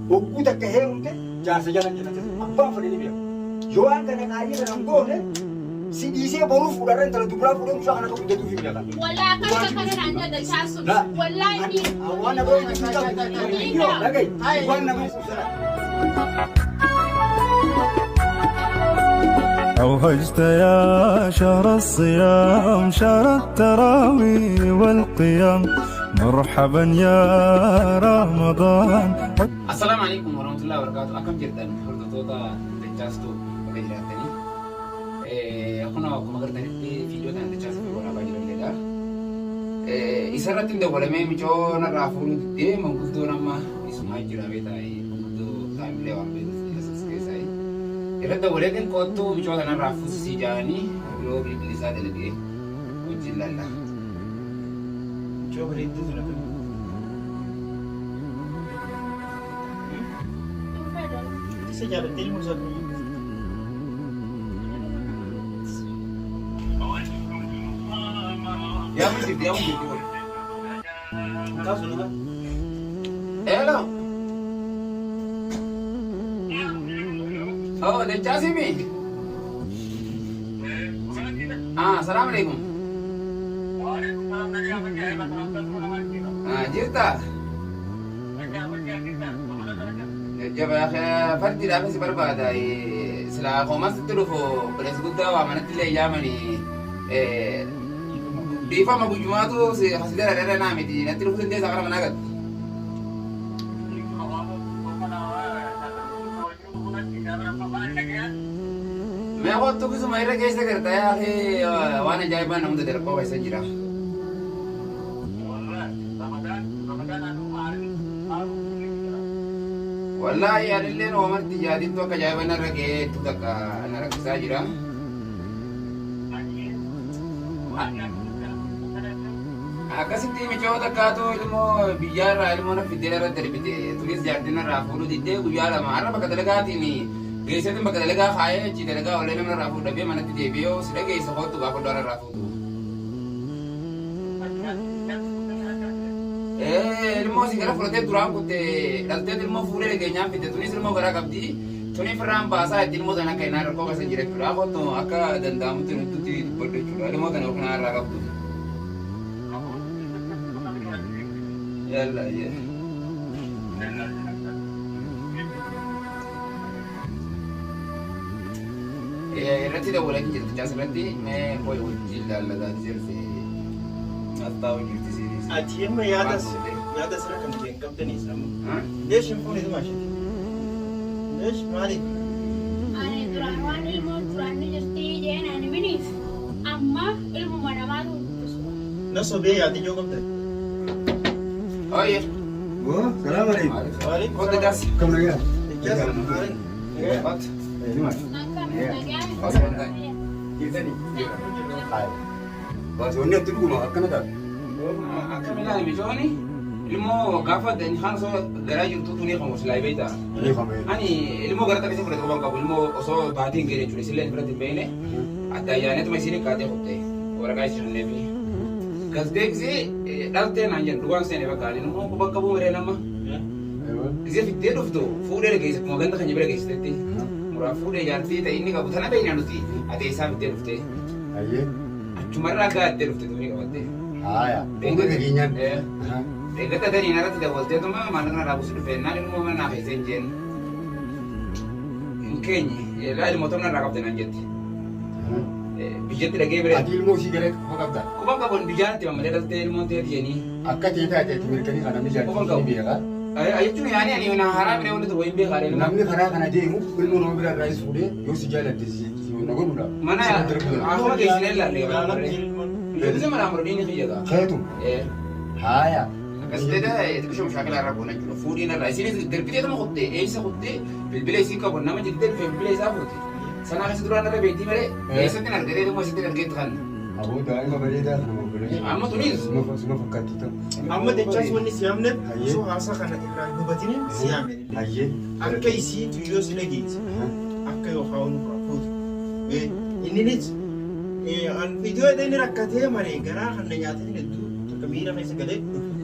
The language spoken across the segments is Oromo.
Bokkuu takka heerumte jaarsa jalan jedhate abbaan fedhanii beeku. Yoo waan kana qaayee kana hin goone si dhiisee boruuf fuudharra intala dubiraa fuudhee mucaa kana tokko hojjetuuf hin beekan. Wallaahi akka kanaan jedha jaarsu. Wallaahi ni. Waan nama hojjetu qabu. Dhagayi. Waan nama hojjetu. أوهجت يا شهر الصيام شهر التراويح والقيام مرحبا يا رمضان. السلام عليكم ورحمة الله وبركاته. أكم جدا حردتوتا تجاستو بجراتني. أكون أكون مقدرني في فيديو تان تجاستو ولا بجرا ليدا. إسرة تندو ولا مي مجون رافون دي مقدور أما اسمه جرا بيتا مقدور تعمل لي وامبي سكيساي. إردا ولكن كوتو مجون أنا رافون سيجاني لو بيبليسا دلبي وجلالا. شو بريدو سنة Sejarah ilmu satu. Ya mesti dia mesti. Kau sudah? Hello. Oh, ada Jasimi. Assalamualaikum. Jirta. Jaba fardi da kasi barbada sila ko mas tulufo beres gudda wa manati le yamani bifa mabujumatu si hasidara dara namiti nanti lu sende sakara managat मैं वो तो कुछ मेरा कैसे करता है आखिर वाने जाए बना मुझे तेरे को वैसे जिरा wallahi adilleen oomarti jaadittu akka jaaban irra geettu takka ana rakkisaa jira. Akkasitti michoo takkaatu ilmoo biyyaarraa ilmoo na fiddee irra darbite turis jaardina irraa fuudhu diddee guyyaa lama har'a bakka dalagaatiin geessatiin bakka dalagaa kaayee achi dalagaa olee namni irraa fuudhu dhabee manatti deebi'ee si dhageessa kootu gaafa dhoora irraa fuudhu. Ilmoo si gara fudhatee duraan kutte dhaltee ilmoo fuudhee dhageenyaan fitte tunis ilmoo garaa qabdi tuni firraan baasaa itti ilmoo sana akka hinaan rakkoo keessa jira jechuudha. Akottu akka danda'amutti nutti dubbadhu jechuudha. Ilmoo kana yookiin irraa qabdu. Yalla irratti dabalatee jirti caasirratti mee ho'i wajjin laallataa jirti. Attaa hojii jirti siiriis. Ati amma yaada sira kan keen qabdanii samu. Deesh hin fuune dhuma ishee. Deesh maali? Ani duraan waan ilmoon duraan ni jirti jeen ani miniif amma ilmuma namaatu Na sobee yaadi joo qabdan. Oye. Oh, salam alaikum. Waalaikum Kota salaam. jas. Kam nagaa? Ijazah. Ot. Gimana? Kirtani. Hai. Bas onni atti dhuguma akkana ta'a. Akkamilaan mijooni ilmoo gaafa haan osoo garaa jirtu tunii qabu silaa beekta. Ni kamee. Ani ilmoo gara takkisii fudhate qaban qabu ilmoo osoo baatiin ga'e jechuudha sillee fudhate hin beekne adda ayyaaneetuma isiin kaatee qottee waraqaa isiin neefi. Gasdeeksee dhaltee naan jedhu dhugaan seenee bakka ilmoo bakka bu'u miree nama. Gisee fittee dhuftu fuudhee geesse kuma ganda kan jibira geessitetti. Muraa fuudhee jaartii ta'e inni qabu tana beeknaa nuti ati isaa fittee dhuftee. Ayyee. Achumarraa gaattee dhufte tunii qabattee. Haya. Bunga keenyaan. Deeggarta danii narratti dabalteetuma maallaqa irraa buusu dhufeennaan ilmoo mana naaf eessee hin jeen. Hin keenye ilaa ilmoo tomna irraa qabde naan jetti. Biyyatti dhagee bire. Ati ilmoo ishii gara kufa qabda. Kuban qabuun biyyaatti mammalee dhaltee ilmoon ta'e jeenii. Akka ta'e taate mirkanii kana namni jaallatanii ni beeka. Jechuun yaani ani na haraa biree walitti wayin beekaa ilmoo. Namni karaa kana deemu ilmoo nama bira irraa fuudhee yoo si jaallatte si na godhudha. Mana akkuma geessinee ilaalle gabaabaa. Ilmoo mana amurii ni xiyyaata. Keetu. Haya. Kasiteedha xiqqishoo shaakilaa irraa goona jechuudha. Fuudhiin irraa isinis darbiteetuma kuttee eessa kuttee bilbila isii qabu nama jiddee dhufee bilbila isaa fuute. Sanaa keessa duraan irra beektii malee eessatti argatee dhuma asitti argeetti kan. Aboo daa'ima bareedaa kana moggolanii. Amma tunis. Suma fakkaatti ta'u. Amma dechaas wanni si yaamneef osoo haasaa kana irraa hin hubatini si yaame. Hayyee. Akka isii tuyyoo si dhageesse. Akka yookaan nurraa fuutu. Inninis viidiyoo inni rakkatee maree garaa kan na nyaatanii hedduu takka miira keessa galee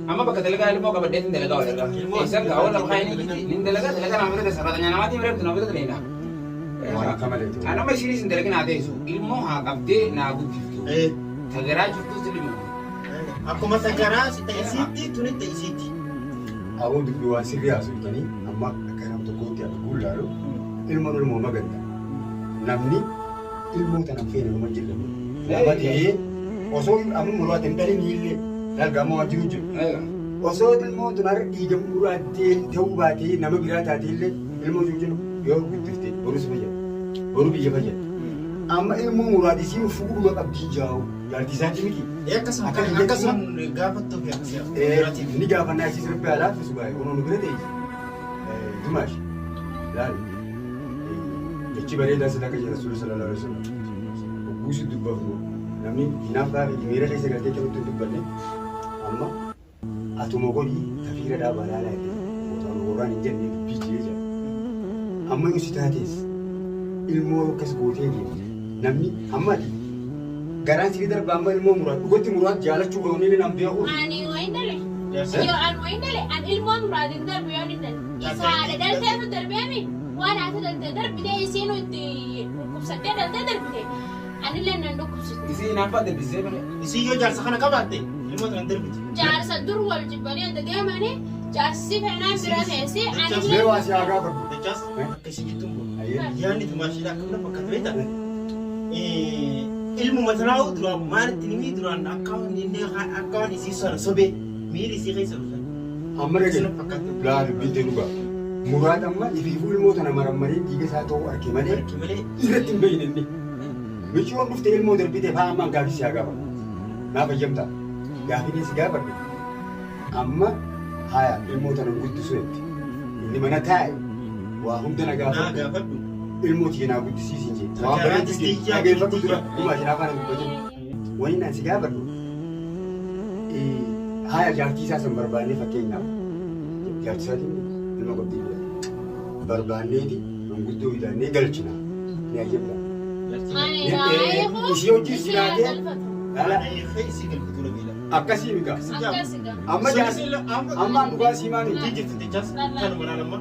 Amma bakka dalagaa ilmoo qabaddeetiin dalagaa wal ergaa. Eessan gaa wal lafa kaayanii giti. Nin dalagaa nama bira sarratanya namaatiin bira nama bira daleena. Waan akka malee. Anama ishiinis hin dalagin haa ta'esu. Ilmoo haa qabdee naa guddiftu. Tagaraa jirtus ilmoo. Akkuma sagaraa si ta'e sitti tuni ta'e sitti. Abuun dubbii waan sirrii haasofitanii amma akka nam tokkootti akka guullaalu ilmoo maganda. Namni ilmoo tana feene nama jedhamu. Nama ta'ee osoo amma muraata hin dhalin illee dalgaama waan jiru jiru. Osoo ilmoo tunarra dhiiga muraattee ta'uu baatee nama biraa taatee illee ilmoo jiru jiru yoo guddiftee borus fayyada. Boruu biyya fayyada. Amma ilmoo muraadisiin fuudhuma qabdii jaa'u yaaltisaatti miti. Akkasuma gaafattuu fi akkasuma. Ni gaafannaa isii sirbii alaa fi subaayee kunuun bira ta'e. Dimaash laali. Jechi bareedaa sila akka jira suura sallallahu alaihi wasallam. Buusi dubbafnu namni hinaaf gaafa miira keessa galtee kennutti dubbanne amma atuma godhii tafiira dhaabaa laalaa itti mootaan warraan hin jenne dubbii jira. Amma yoo si taates ilmoo akkas gootee deemte namni amma ati garaan sirrii darbaa amma ilmoo muraad dhugatti muraad jaalachuu goonee nam beeku. Ani wayin dale. Yoo an wayin dale an ilmoo muraadin darbu yoo ni dale. Isa haadha daltee nu darbeemi waan haati daltee darbitee isiin itti dhukkubsattee daltee darbitee anillee nan dhukkubsite. Isii naafaa darbisee malee. Isii yoo jaarsa kana qabaatte ilmoo tana darbiti. Jaarsa dur wal jibbanii adda deemanii jaarsi feenaan bira teessee anillee. Mee waa si haa gaafadhu. Dachaas akkasii jettuun kun yaadni tumaashiidha akka lafa akka ta'e taate. Ilmu matanaa duraan maalitti nimi duraan akka waan isii sana sobee miiri isii keessa dhufan. Amma dhagee gaari bittee dhugaa. Muraad amma ifiifuu ilmoo tana marammaree dhiiga isaa ta'uu arge malee irratti hin beeyne inni. Michuun dhuftee ilmoo darbitee fa'aa ammaan gaafii si haa gaafadhu. Naa fayyamtaa. Gaafii si gaafadhu. Amma haya ilmoo tana guddisu jetti. Inni mana taa'e waa hunda na gaafadhu. Ilmoo tiinaa guddisiisin jee. Waan bareedu dhageeffatu dura dhuma ashinaa faana dubbatan. Wani naan si gaafadhu. Haya jaartii isaa san barbaannee fakkeenyaaf. Jaartii isaatiin ilma qabdii bira. Barbaanneeti manguddoo hidhannee galchina. Ni ayyamta. Ishee hojii si laatee. Akkasii mika. Amma jaarsi amma dhugaa siimaan Hojii jirti dachaas kanuma laalamma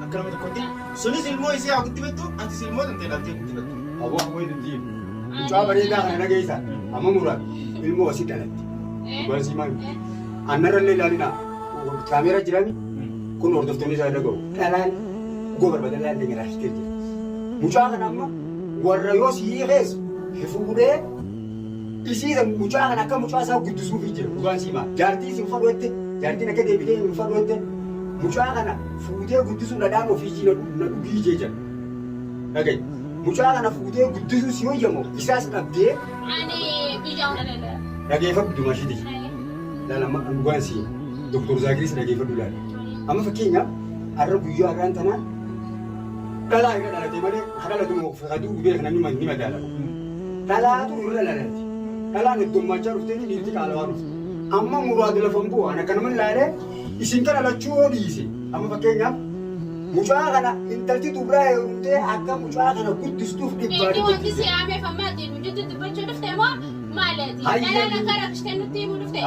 akka nama tokkotti. Sunis ilmoo isii haa guddifatu atis ilmoo tantee laaltee guddifatu. Awwaa wayi dubbii. Mucaa bareedaa kana dhageessa. Amma muraad ilmoo asii dhalatti. Dhugaa siimaan. Annarrallee ilaalina. Kaameera jirami. Kun hordoftoonni isaa dhaga'u. Dhalaan gobar badalaa illee gara histee jira. Mucaa kana amma warra yoo sii keessu fuudhee isiisa mucaa kana akka mucaa isaa guddisuuf jira. Dhugaan siimaa. Jaartii isin fadhuutte jaartiin akka deebitee hin fadhuutte mucaa kana fuudhee guddisuu dhadhaan ofii na dhugii jee jira. Dhagaye. Mucaa kana fuudhee guddisuu si hoyyamoo isaas dhabdee. Ani bijaa'u dhala. Dhageeffadhu dumashiti. Laalama dhugaan sii Dr. Zaakiris dhageeffadhu laala. Amma fakkeenyaaf har'a guyyaa har'aan tanaa dhalaa irra dhalatee malee dhalatu fakkaatuu gubee kana ni madaalamu. Dhalaatu irra dhalate. Dhalaan heddummachaa dhuftee dhiirti qaalawaa dhufte. Amma muraadu lafan bu'u ana kanuma laalee isin kana lachuu dhiise. Amma fakkeenyaaf mucaa kana intalti dubraa heerumtee akka mucaa kana guddistuuf dhibbaa Inni wanti si aameef amma ati nuti dubbachuu dhufte moo maaliiti? Dhalaan akka rakkistee nutti himuu dhufte?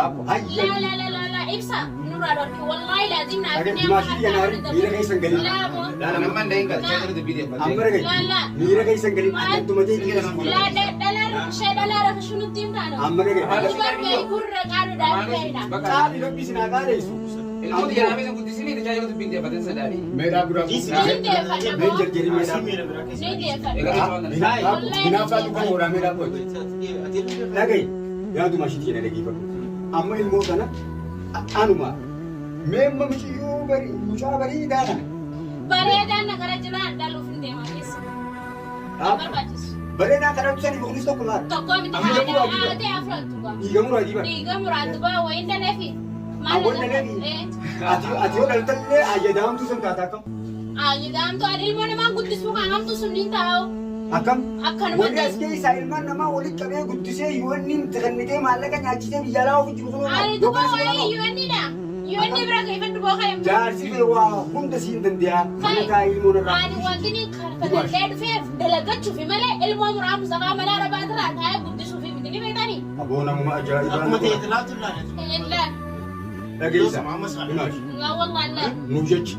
La ibsa nurraa dhorki wallaahi laazim naa fi Dimaashii kanaari miira keessan galii. Nama hin dahin galchee jiru dubbii deeffate. Amma dhagaye miira keessan galii akkantumatee dhiira Dhalaan ishee dhalaa rakkisuu nutti himtaadha. amma dhagaye. Dubartii gurra qaaduu dhaabbeedha. Qaali dhabbii sinaa qaaleessu. Ilmoo xiyyaaraa fi guddisanii tajaajila dubbii deeffatan sadaadhi. Meedhaa biraa fuudhaa. Meen jarjarii meedhaa. Ni deeffadha. Hinaaffaatu kan horaa meedhaa qo'ate. Dhagaye yaaduma ashiitii jedha dhageeffatu. Amma ilmoo kana anuma meemma mucaa bareedaa kana. Bareedaan nagara jiraan dhaluuf hin deemaa keessa. Barbaachisu. Bareedaa kana dhufsanii boqonis tokko laata. Tokko miti haadha afuratu qaba. Dhiiga muraadii bara. Dhiiga muraatu ba'a wayiin dhaleefi. Awwan dhaleefi. Ati yoo dhaltallee ayyadaamtu sun taata akkam. Ayyadaamtu ati ilmoo namaa guddisuu kan hamtu sun ni taa'u. Akkam. Akkanuma Wanni as keessaa ilmaan namaa walitti qabee guddisee yoo inni tirannitee maallaqa nyaachisee biyya alaa ofi jiru kun ani tuba wayii yuunnidha. Yuunni bira keeffadhu boo kaayam. jaarsi fee waa hunda siin danda'a. Mana taa'ee ilmoo narraa. Ani wanti ni kalfatallee dhufeef dalagachuufi malee ilmoo muraa musaqaa malaa rabaa taraa taa'ee guddisuufi miti ni beekanii. Aboo namuma ajaa'ibaa. Akkuma ta'e laatu laala. Illaan. dhageessa. Ammas haa. Himaati. Laa wallaan laa. Nu jechi.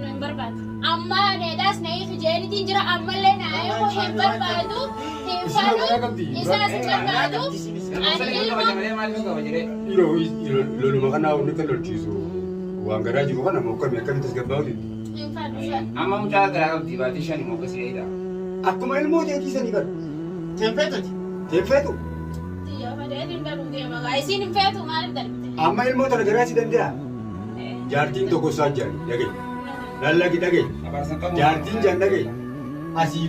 Hin barbaadu. Amma needhaas na hiifi jeenitiin jira ammallee na eegu hin barbaadu. Hin falu. Isaas hin barbaadu. Ani ilma. Loluma kanaa hundi kan lolchiisu waan garaa jiru kana moo akkamii akkamitti tasgabbaa'uti? Hin falu. Amma mucaa garaa qabdi baatii shanii moo akkasii dha. Akkuma ilmoo teetiisanii bara. Teeffeetoti. Teeffeetu. Xiyyaa fadeetiin garuu deema. Isiin hin feetu maaliif darbite? Amma ilmoo tana garaa si danda'a. Jaartiin tokko isaa jaali dhagee. Lallagi dhagee. Abaarsan qabu. Jaartiin jaan dhagee. Asii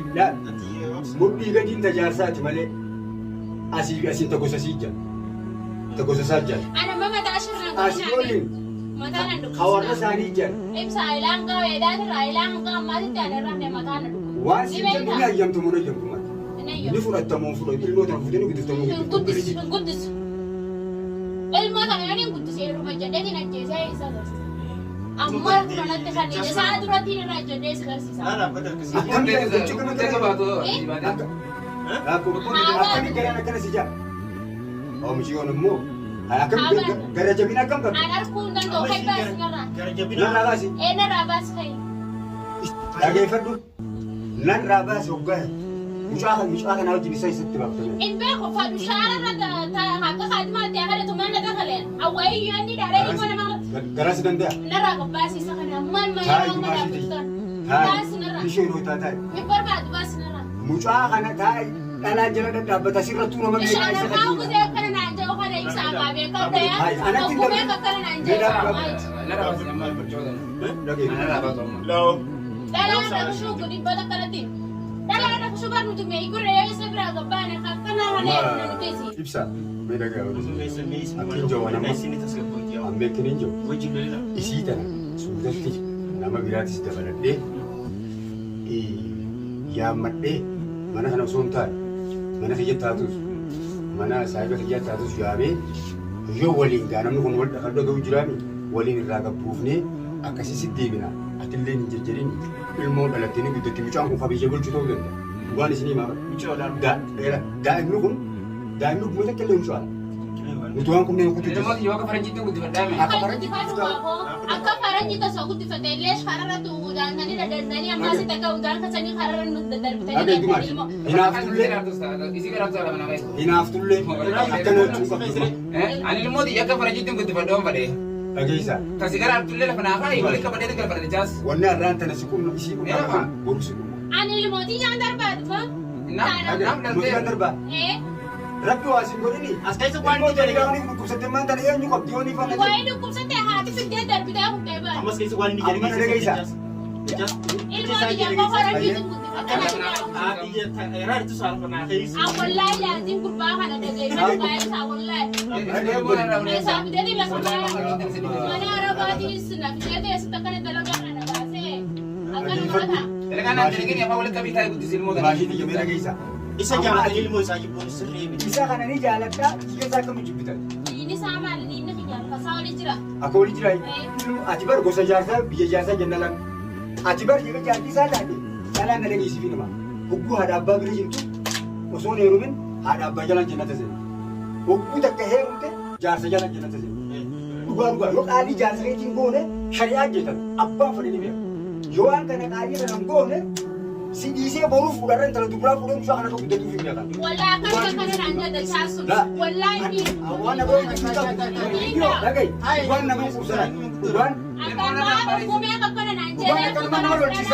mudhii gadiin tajaarsaati malee. Asii tokko sasii jaali. Tokko sasaa jaali. Ana mama taashirra Asii waliin mataan an dhukkubsa. hawarra isaanii jaali. Ibsa ayilaan gaweedhaan irraa ayilaan hanga ammaatitti ani irraa ne mataan an dhukkubsa. Waan si jennu ni hayyamtu moo hayyamtu maali? Ni fudhatamoo fudhatu ilmoo tana fuutanii guddifamoo Hin guddisu, hin guddisu. Ilmoo kana yoo hin guddisee dhuma jedheetiin ajjeesee isa agarsiisa. Amma kanatti kan isaa durattiin irraa jedhee isa agarsiisa. Dhaabbata akkasii. Akkamitti jechuun kana Teessa baatu. akkamitti garaan akkana si jaa? Oomishiyoon immoo akkamitti gara jabina akkam qabdi? An arguu hin danda'u kai baasi narraa. Gara jabinaa. Narraa baasi. Narraa baasi kai. Dhageeffadhu. Narraa baasi hoggaa. Mucaa kanaa wajjin isa isatti baaftan. In beeku fadhu shaararra akka kaatimaatti akka tumanna dhagaleen. Awwaayii inni dhaadhee ilmoo namaa Garaa si danda'a? narraa qophaasiisa kana ammaan mayyaa Taayi nama maashii dhaabbattan. Taayi Baasi narraa. ishee nootaa taayi. Hin barbaadu baasi narraa. Mucaa kana taayi dhalaan jala dhadhaabbata sirrattuu nama Ishaan beekaa isa irraa ugusee akkana naan jedhu kana ibsaa baabee kan ta'e. Oggumee akkana naan jedhu maayiti. Narraa baatu amma barcootan. Dhageeffadhu. Narraa baatu amma. Laawo. Dhalaan dhaabsuu kun dhibbata kanatti. Dhalaan dhaabsuu kan nuti mee gurra yoo isa biraa gabbaane akkana halee na nuteesi. Ibsa. Mee dhagaa'u. Meeshaan tasgabbooti yaa. Amma eekin hin jiru. Wajjin lolila. Isii tana suudatti nama biraatis dabaladhee yaammadhee mana kana osoo hin taane mana kiyya taatus mana saayiba kiyya taatus yaamee yoo waliin gaa namni kun wal dhaga'u jiraami waliin irraa qabbuufnee akkasii si deebina atillee hin jejjedhin ilmoo dhalattee ni guddatti mucaan kun kabiyya bulchuu ta'uu danda'a. Waan isinii maama. Daa'imni kun kuma takka illee mucaa. Nuti waan kunneen kutuuti. Ilmooti yoo akka faranjiitti guddifadhaame. Akka guddifatu baakoo akka faranjii tasoo guddifate illee kararra tuuudhaan kan dadarbanii ammaas itti akka udaan kasanii kararra nu daddarbitanii deemtanii ilmoo. Hinaaftullee akkana cuuqabdu. Ani ilmooti akka faranjiitti guddifadhoon fadhee. Dhageessaa. Kasi gara artullee lafa naafaa waliin qabadee galfadhe jaas. Wanni har'aan tana si qunna isii qunna boru si qunna. Ani ilmootii nyaan darbaatu moo? Mucaan darbaa. Rabbi waa si godhini. As keessa waan Ilmoo ni jedhe. jalaa waliin dhukkubsatte maan tana eenyu qabdi yoo ni fanna. Waa'ee dhukkubsatte haati fiddee darbitee hundee baatu. Ammas keessa waan ni jedhe. Amma dhageessaa. Ilmootii nyaan faranjiitu guddifate. Raartu saalfanaa keessa. Awwallaay laatiin gurbaa kana dhageeffatu baay'isa awwallaay. Meeshaa fidanii lafa baay'ee. Mana arabaatiinis na fidee teessatti akkana dalagaa kana baasee akkana mata. Dalagaan naan jedhanii afaan walitti qabii taa'ee guddisi ilmoota. Maashii xiyya mee dhageessaa. Isa jaallatanii ilmoo isaa jibbuun sirrii miti. Isa kana ni jaaladhaa xiyya isaa akkamitti jibbitan. Inni isaa maali? Inni xiyyaara kasaa olii jira. Akka walii jiraa ati bar gosa jaarsaa biyya jaarsaa jenna lan. Ati bar yeroo jaartii isaa taate jalaan na dhageessifi nama. Hogguu haadha abbaa bira jirtu osoo hin heerumin haadha abbaa jalaan jennata seena. Hogguu takka heerumte jaarsa jalaan jennata seena. Dhugaa yoo qaalii jaarsa keetiin goone shari'aa jeetan abbaan fadhini beeku. Yoo waan kana qaalii sana hin goone si dhiisee boruuf fuudharra intala dubiraa fuudhee mucaa kana guddatuuf hin beekan. Wallaa akka kana naan jedha chaarsu. Wallaa inni. Waan nama hojjetu qabu. Dhaga'i. Waan nama quubsanan. Waan Akka ammaa hukumee akka kana naan jedhee. akka nama nama lolchiisa.